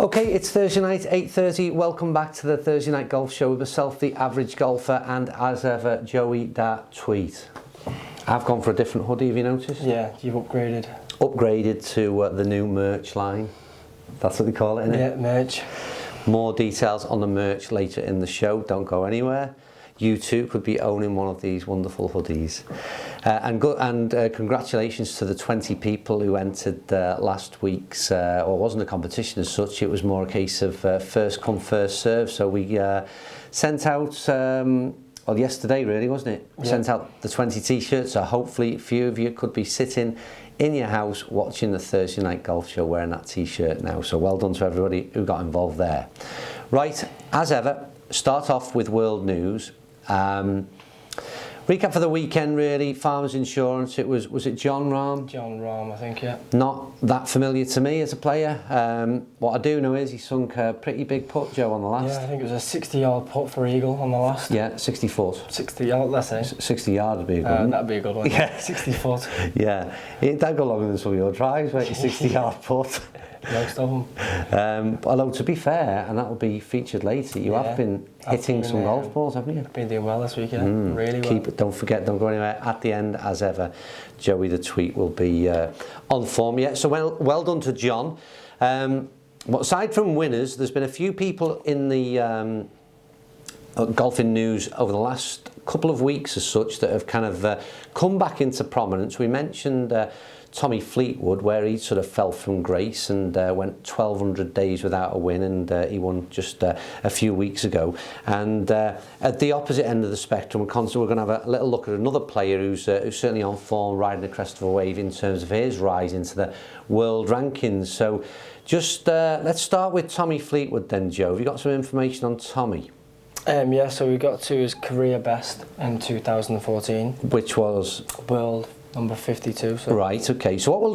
Okay, it's Thursday night, 8:30. Welcome back to the Thursday Night Golf Show with myself, the average golfer, and as ever, Joey that tweet. I've gone for a different hoodie, have you noticed? Yeah, you've upgraded. Upgraded to the new merch line. That's what they call it, isn't it? Yeah, merch. More details on the merch later in the show. Don't go anywhere. You too could be owning one of these wonderful hoodies. And congratulations to the 20 people who entered last week's, or it wasn't a competition as such, it was more a case of first come, first serve. So we sent out, well, yesterday really, wasn't it? Yeah. Sent out the 20 t-shirts, so hopefully a few of you could be sitting in your house watching the Thursday Night Golf Show wearing that t-shirt now. So well done to everybody who got involved there. Right, as ever, start off with world news. Recap for the weekend really, Farmers Insurance, was it John Rahm? John Rahm, I think, yeah. Not that familiar to me as a player. What I do know is he sunk a pretty big putt, Joe, on the last. Yeah, I think it was a 60-yard putt for eagle on the last. Yeah, 60 foot. 60 yard, let's say. 60 yard would be a good one. That'd be a good one. Yeah. 60 foot. Yeah, that'd go longer than some of your drives, won't you? 60 yard putt. Most of them. Although to be fair, and that will be featured later, you have been hitting some golf balls, haven't you? I've been doing well this weekend, really well. Keep it, don't forget, don't go anywhere. At the end, as ever, Joey the tweet will be on form. Yeah, so well done to John. Aside from winners, there's been a few people in the golfing news over the last couple of weeks as such that have kind of come back into prominence. We mentioned Tommy Fleetwood, where he sort of fell from grace and went 1,200 days without a win, and he won just a few weeks ago. And at the opposite end of the spectrum, we're going to have a little look at another player who's certainly on form, riding the crest of a wave in terms of his rise into the world rankings. So just let's start with Tommy Fleetwood then, Joe. Have you got some information on Tommy? Yeah, so we got to his career best in 2014. Which was? World number 52. So. Right, okay. So what we're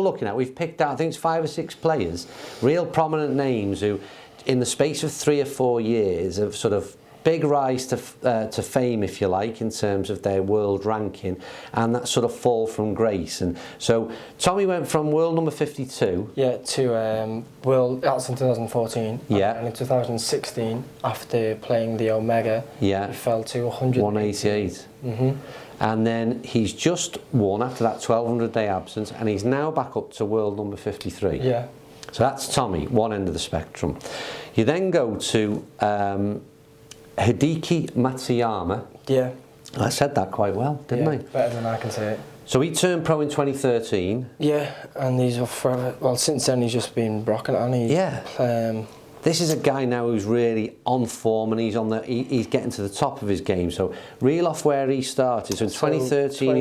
looking at, we've picked out, I think it's 5 or 6 players, real prominent names who, in the space of 3 or 4 years, have sort of big rise to fame, if you like, in terms of their world ranking, and that sort of fall from grace. And so Tommy went from world number 52. Yeah, to world. That's in 2014. Yeah. And in 2016, after playing the Omega, yeah, he fell to 188. And then he's just won after that 1,200-day absence, and he's now back up to world number 53. Yeah. So that's Tommy, one end of the spectrum. You then go to Hideki Matsuyama. Yeah. I said that quite well, didn't I? Better than I can say it. So he turned pro in 2013. Yeah, and he's off forever. Well, since then he's just been rocking it, hasn't he? Yeah. This is a guy now who's really on form, and he's getting to the top of his game. So reel off where he started. So in 2013 he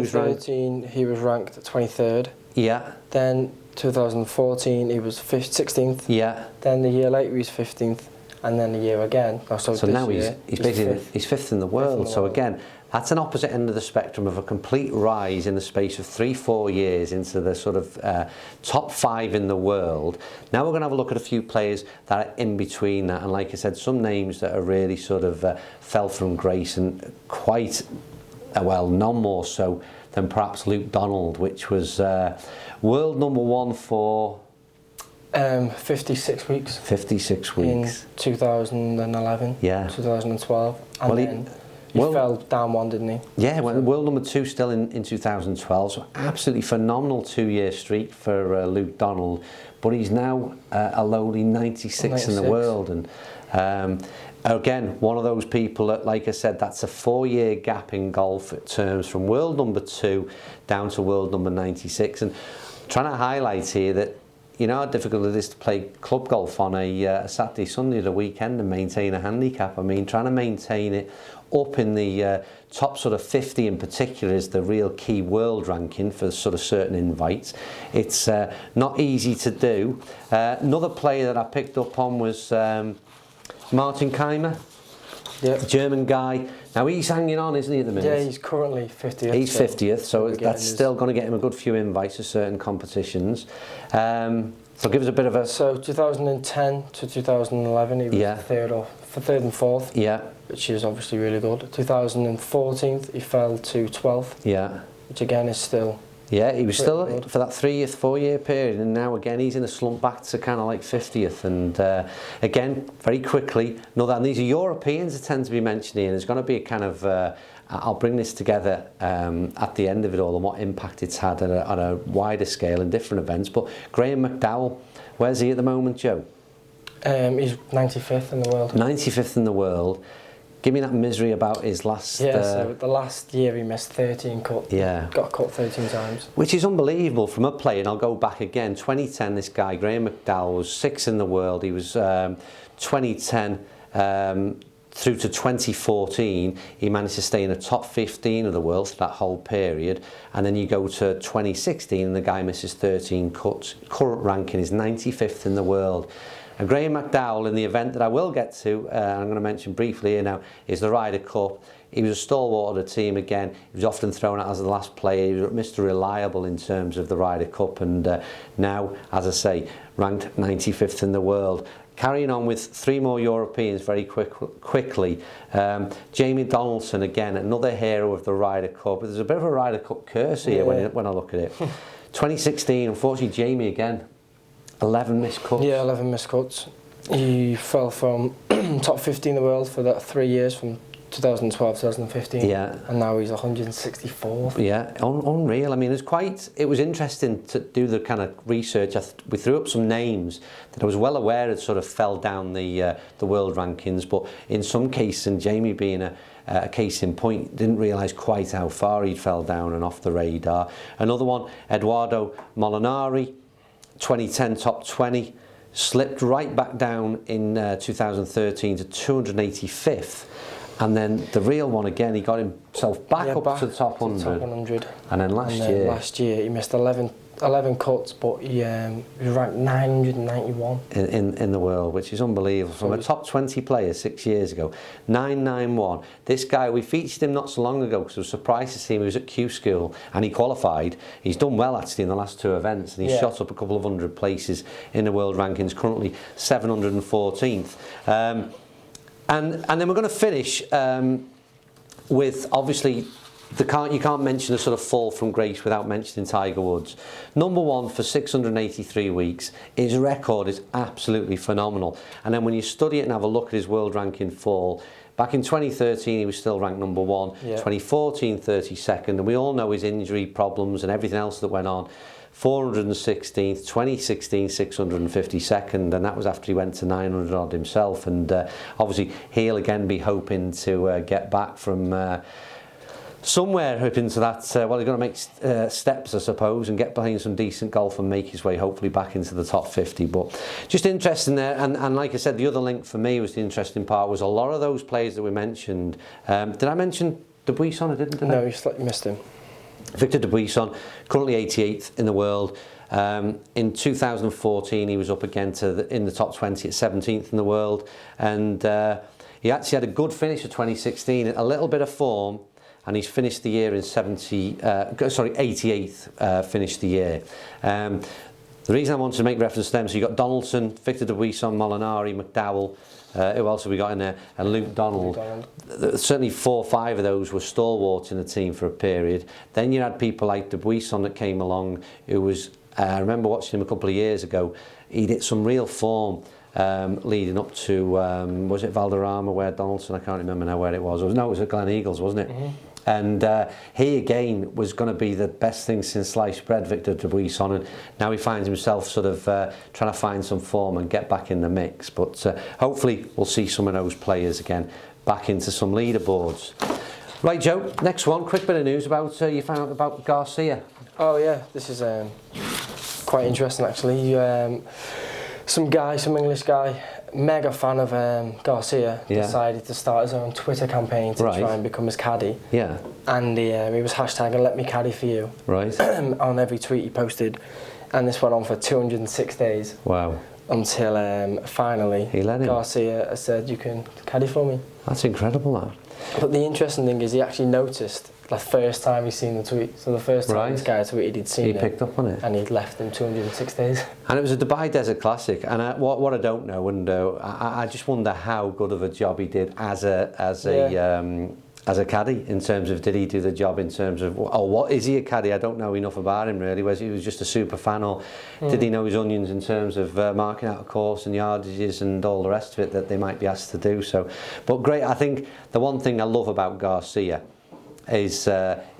was ranked 23rd. Yeah. Then 2014 he was 16th. Yeah. Then the year later he was 15th, and then the year again. So now he's basically he's fifth in the world. So again, that's an opposite end of the spectrum of a complete rise in the space of 3-4 years into the sort of top 5 in the world. Now we're going to have a look at a few players that are in between that, and like I said, some names that are really sort of fell from grace, and quite well, none more so than perhaps Luke Donald, which was world number 1 for 56 weeks. 56 weeks. In 2011. Yeah. 2012. And then he fell down one, didn't he? Yeah, well, world number 2 still in 2012. So absolutely phenomenal 2-year streak for Luke Donald. But he's now a lowly 96 in the world. And again, one of those people that, like I said, that's a 4-year gap in golf terms from world number 2 down to world number 96. And trying to highlight here that, you know how difficult it is to play club golf on a Saturday, Sunday, the weekend, and maintain a handicap. I mean, trying to maintain it up in the top sort of 50 in particular is the real key world ranking for sort of certain invites. It's not easy to do. Another player that I picked up on was Martin Keimer, the German guy. Now he's hanging on, isn't he, at the minute? Yeah, he's currently 50th. He's 50th, so that's still going to get him a good few invites to certain competitions. So give us a bit of a... So 2010 to 2011, he was third and fourth. Yeah. Which is obviously really good. 2014, he fell to 12th. Yeah. Which again is still Yeah, he was still good for that 4-year period, and now again he's in a slump back to kind of like 50th. And again, very quickly, and these are Europeans that tend to be mentioned here. There's going to be a kind of I'll bring this together at the end of it all and what impact it's had on a wider scale in different events. But Graham McDowell, where's he at the moment, Joe? He's 95th in the world. 95th in the world. Give me that misery about his last... Yeah, so the last year he missed 13 cuts. Yeah. Got cut 13 times. Which is unbelievable from a player, and I'll go back again. 2010, this guy, Graham McDowell, was 6th in the world. He was 2010 through to 2014. He managed to stay in the top 15 of the world for that whole period. And then you go to 2016 and the guy misses 13 cuts. Current ranking is 95th in the world. And Graham McDowell, in the event that I will get to, I'm going to mention briefly here now, is the Ryder Cup. He was a stalwart of the team again. He was often thrown out as the last player. He was Mr. Reliable in terms of the Ryder Cup, and now, as I say, ranked 95th in the world. Carrying on with 3 more Europeans very quickly. Jamie Donaldson, again, another hero of the Ryder Cup. There's a bit of a Ryder Cup curse here when I look at it. 2016, unfortunately, Jamie again. 11 missed cuts. Yeah, 11 missed cuts. He fell from top 50 in the world for that 3 years, from 2012 2015. Yeah. And now he's 164th. Yeah, unreal. I mean, it was interesting to do the kind of research. We threw up some names that I was well aware had sort of fell down the world rankings, but in some cases, and Jamie being a case in point, didn't realise quite how far he'd fell down and off the radar. Another one, Eduardo Molinari, 2010 top 20, slipped right back down in 2013 to 285th, and then the real one again, he got himself back up to the top 100. And then last year he missed 11 cuts, but he was ranked 991 in the world, which is unbelievable. From a top 20 player 6 years ago, 991. This guy, we featured him not so long ago because I was surprised to see him. He was at Q School and he qualified. He's done well actually in the last 2 events, and he's shot up a couple of 100 places in the world rankings, currently 714th. And then we're going to finish with, obviously, you can't mention a sort of fall from grace without mentioning Tiger Woods. Number 1 for 683 weeks. His record is absolutely phenomenal. And then when you study it and have a look at his world ranking fall, back in 2013 he was still ranked number 1, 2014 32nd, and we all know his injury problems and everything else that went on. 416th, 2016 652nd, and that was after he went to 900 odd himself. And obviously he'll again be hoping to get back from somewhere up into that, well, he's going to make steps, I suppose, and get playing some decent golf and make his way hopefully back into the top 50. But just interesting there, and like I said, the other link for me was the interesting part was a lot of those players that we mentioned. Did I mention Dubuisson? I didn't, did I? No, you missed him. Victor Dubuisson, currently 88th in the world. In 2014 he was up again in the top 20 at 17th in the world, and he actually had a good finish for 2016, a little bit of form, and he's finished the year in 88th, finished the year. The reason I wanted to make reference to them, so you got Donaldson, Victor Dubuisson, Molinari, McDowell, who else have we got in there? And Luke Donald. Certainly 4 or 5 of those were stalwarts in the team for a period. Then you had people like Dubuisson that came along, who was, I remember watching him a couple of years ago, he did some real form leading up to, was it Valderrama where Donaldson, I can't remember now where it was. No, it was at Glen Eagles, wasn't it? Mm-hmm. And he again was going to be the best thing since sliced bread, Victor Dubuisson, and now he finds himself sort of trying to find some form and get back in the mix. But hopefully we'll see some of those players again back into some leaderboards. Right, Joe, next one, quick bit of news about, you found out about Garcia. Oh yeah, this is quite interesting actually. Some English guy, mega fan of Garcia, decided to start his own Twitter campaign to try and become his caddie. Yeah. And he was hashtagging "Let me caddy for you." Right. On every tweet he posted, and this went on for 206 days. Wow. Until finally Garcia said, "You can caddy for me." That's incredible, that. But the interesting thing is he actually noticed the first time he'd seen the tweet. So the first time this guy tweeted, he'd seen it. He picked up on it. And he'd left him 206 days. And it was a Dubai Desert Classic. And what I don't know, and I just wonder how good of a job he did as a as a caddy, in terms of did he do the job in terms of, or what is he a caddy? I don't know enough about him really. Was he just a super fan, or did he know his onions in terms of marking out a course and yardages and all the rest of it that they might be asked to do? So, but great. I think the one thing I love about Garcia is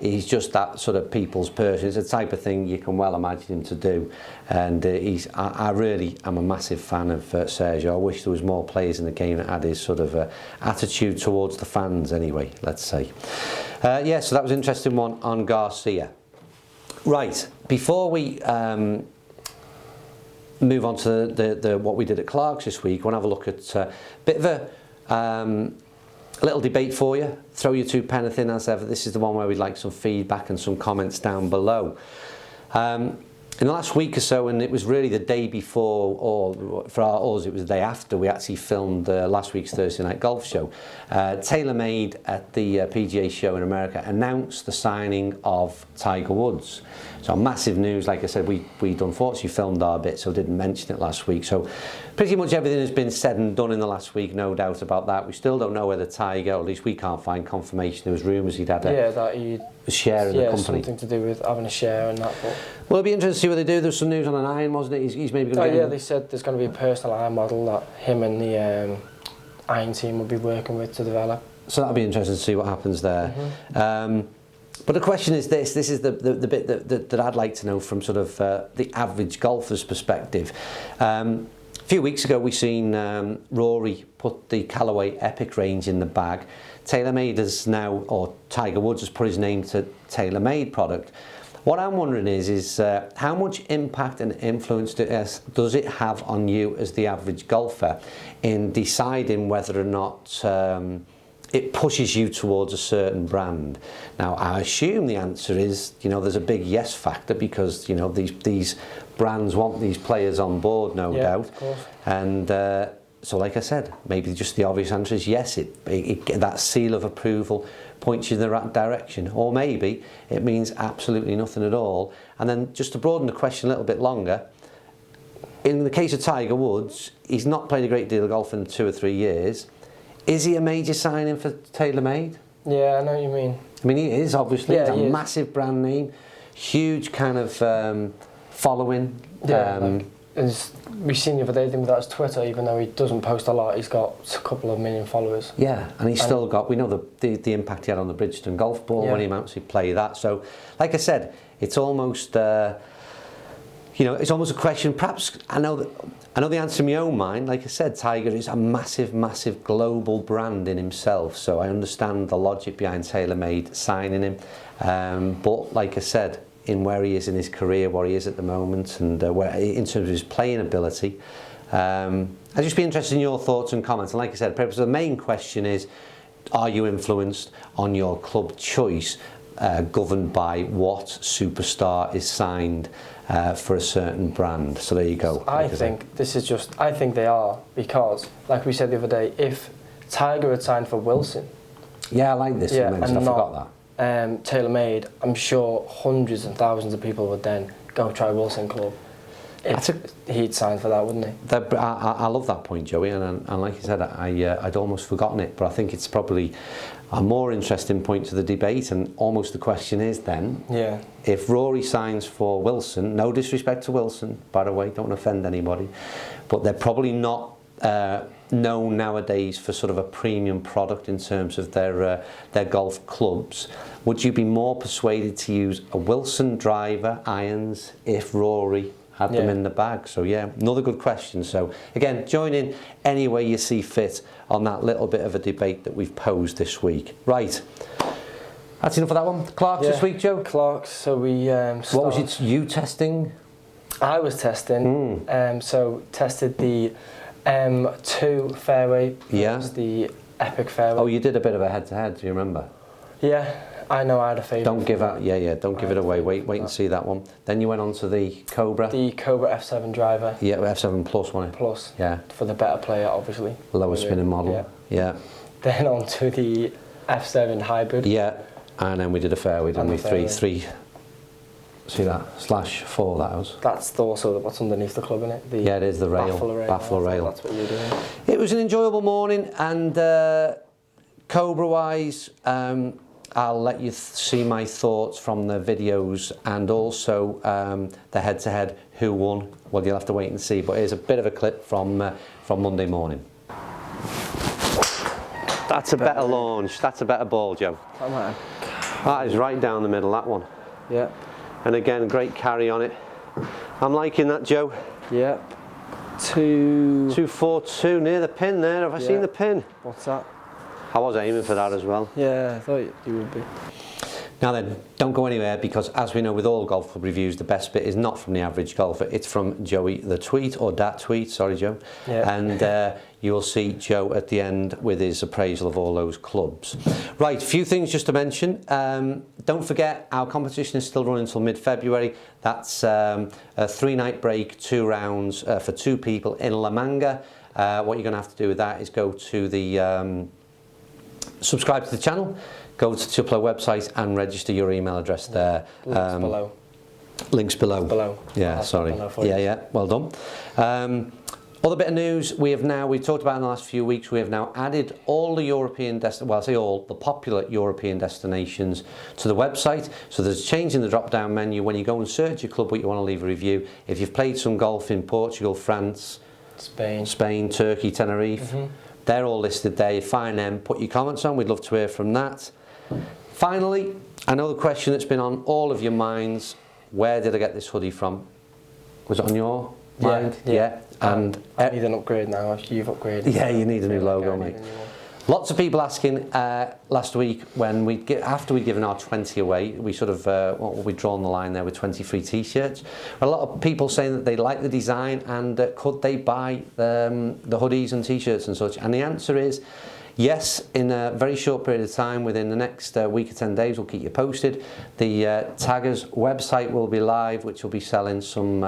he's just that sort of people's person. It's the type of thing you can well imagine him to do, and I really am a massive fan of Sergio. I wish there was more players in the game that had his sort of attitude towards the fans anyway, let's say. Yeah, so that was an interesting one on Garcia. Right, before we move on to the what we did at Clark's this week, I want to have a look at a bit of a little debate for you. Throw your two penneth in as ever. This is the one where we'd like some feedback and some comments down below. In the last week or so, and it was really the day before, or for us it was the day after, we actually filmed last week's Thursday Night Golf show. TaylorMade at the PGA show in America announced the signing of Tiger Woods. So massive news. Like I said, we'd unfortunately filmed our bit, so didn't mention it last week. So pretty much everything has been said and done in the last week, no doubt about that. We still don't know whether Tiger, or at least we can't find confirmation. There was rumours he'd had that he'd a share in the company. Something to do with having a share and that. But well, it'll be interesting to see what they do. There's some news on an iron, wasn't it? He's maybe going to they said there's going to be a personal iron model that him and the iron team will be working with to develop. So that'll be interesting to see what happens there. But the question is this is the bit that I'd like to know from sort of the average golfer's perspective. A few weeks ago we seen Rory put the Callaway Epic range in the bag. TaylorMade has now, or Tiger Woods has put his name to TaylorMade product. What I'm wondering is how much impact and influence does it have on you as the average golfer in deciding whether or not it pushes you towards a certain brand? Now, I assume the answer is, there's a big yes factor, because, these brands want these players on board, no doubt. Of course. And so, like I said, maybe just the obvious answer is yes, that seal of approval points you in the right direction. Or maybe it means absolutely nothing at all. And then just to broaden the question a little bit longer, in the case of Tiger Woods, he's not played a great deal of golf in 2 or 3 years. Is he a major signing for TaylorMade? Yeah, I know what you mean. I mean, he is, obviously. Yeah, he's a massive brand name, huge kind of following. Yeah, we've seen the other day with his Twitter, even though he doesn't post a lot, he's got a couple of million followers. Yeah, and he's still got, we know the impact he had on the Bridgestone golf ball when he actually played that. So, like I said, it's almost, it's almost a question. Perhaps, I know the answer in my own mind. Like I said, Tiger is a massive, massive global brand in himself. So I understand the logic behind TaylorMade signing him. But like I said, in where he is in his career, where he is at the moment, and where in terms of his playing ability, I'd just be interested in your thoughts and comments. And like I said, perhaps the main question is, are you influenced on your club choice, governed by what superstar is signed for a certain brand? So there you go. I think they are, because, like we said the other day, if Tiger had signed for Wilson, I like this. I forgot that. TaylorMade, I'm sure hundreds and thousands of people would then go try Wilson Club if he'd signed for that, wouldn't he? I love that point, Joey, and like you said, I'd almost forgotten it, but I think it's probably a more interesting point to the debate, and almost the question is then, if Rory signs for Wilson, no disrespect to Wilson, by the way, don't offend anybody, but they're probably not known nowadays for sort of a premium product in terms of their golf clubs. Would you be more persuaded to use a Wilson driver, irons, if Rory had them in the bag? So another good question. So again, join in any way you see fit on that little bit of a debate that we've posed this week. Right, that's enough for that one. Clark's this week, Joe? Clark's, so we what was it you testing? I was testing, so tested the M2 fairway. Was the Epic fairway. Oh, you did a bit of a head-to-head, do you remember? Yeah, I know I had a favourite. Don't give out, don't give it away. Wait and see that one. Then you went on to the Cobra. The Cobra F7 driver. Yeah, F7 Plus, wasn't it? Plus. Yeah. For the better player, obviously. Lower spinning model. Yeah. Then on to the F7 hybrid. Yeah, and then we did a fairway, didn't we? Three. See that? /4, that was. That's also what's underneath the club, isn't it? It is the rail. Baffler rail. That's what you're doing. It was an enjoyable morning, and Cobra wise, I'll let you see my thoughts from the videos, and also the head-to-head who won. Well, you'll have to wait and see, but here's a bit of a clip from Monday morning. That's a better launch. That's a better ball, Joe. That is right down the middle, that one. Yeah. And again, great carry on it. I'm liking that, Joe. Yeah. 242 near the pin there. Have I seen the pin? What's that? I was aiming for that as well. Yeah, I thought you would be. Now then, don't go anywhere, because as we know with all golf club reviews, the best bit is not from the average golfer, it's from Joey the tweet, or Dat tweet, sorry Joe. Yeah. And you'll see Joe at the end with his appraisal of all those clubs. Right, a few things just to mention. Don't forget, our competition is still running until mid-February. That's a 3-night break, 2 rounds for 2 people in La Manga. What you're going to have to do with that is go to the subscribe to the channel, go to the Tupelo website and register your email address there. Links below. Links below. Yeah, sorry. Yeah, well done. Other bit of news, we've talked about in the last few weeks, we have now added all the European well, I say all, the popular European destinations to the website. So there's a change in the drop-down menu. When you go and search your club, what you want to leave a review. If you've played some golf in Portugal, France, Spain, Turkey, Tenerife, they're all listed there. You find them, put your comments on. We'd love to hear from that. Finally, another question that's been on all of your minds: where did I get this hoodie from? Was it on your mind? Yeah. And I need an upgrade now. You've upgraded. Yeah, you need a new logo, mate. Lots of people asking last week when after we'd given our 20 away, we sort of we'd drawn the line there with 20 free t-shirts. A lot of people saying that they like the design and could they buy the hoodies and t-shirts and such. And the answer is yes, in a very short period of time, within the next week or 10 days, we'll keep you posted. The Taggers website will be live, which will be selling some,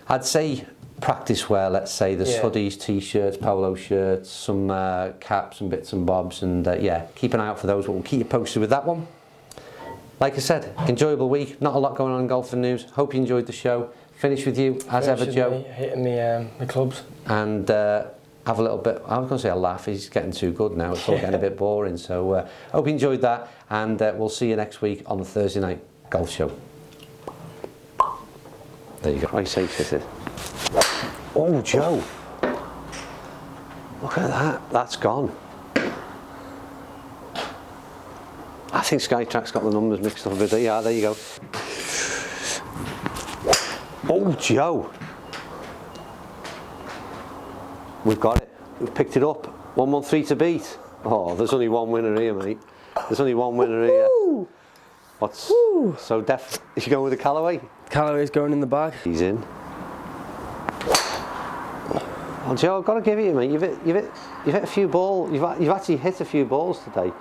I'd say, practice wear, let's say. There's hoodies, t-shirts, polo shirts, some caps and bits and bobs, and yeah, keep an eye out for those, but we'll keep you posted with that one. Like I said, enjoyable week, not a lot going on in golfing news. Hope you enjoyed the show. Finish with you, as ever, Joe. Hitting the clubs. And have a little bit, I was going to say a laugh, he's getting too good now, it's all getting a bit boring. So hope you enjoyed that, and we'll see you next week on the Thursday night golf show. There you go. I say it. Oh, Joe, look at that, that's gone. I think Skytrack's got the numbers mixed up a bit. Yeah, there you go. Oh, Joe, we've got it, we've picked it up. 113 to beat. Oh, there's only one winner here, mate. There's only one winner here. What's so is you going with the Callaway? Callaway's going in the bag. He's in. Well, Joe, I've got to give it you, mate. You've hit a few balls. You've actually hit a few balls today.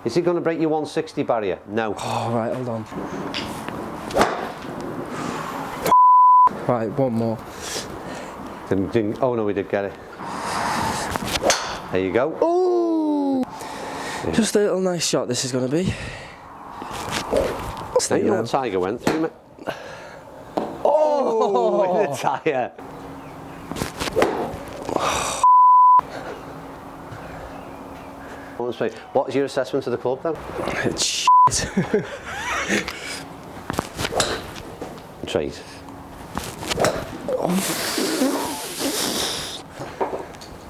Is it going to break your 160 barrier? No. Oh, right, hold on. Right, one more. Oh no, we did get it. There you go. Ooh! Yeah. Just a little nice shot this is going to be. Now you know what Tiger went through, mate. Oh! In the tyre. What is your assessment of the club, though? It's shit. Trade.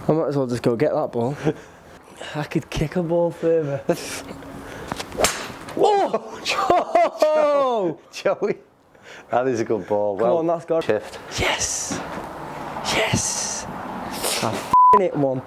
I might as well just go get that ball. I could kick a ball further. Oh! Joey, that is a good ball. Come on, that's got shift. Yes! Yes! I f***ing hit one.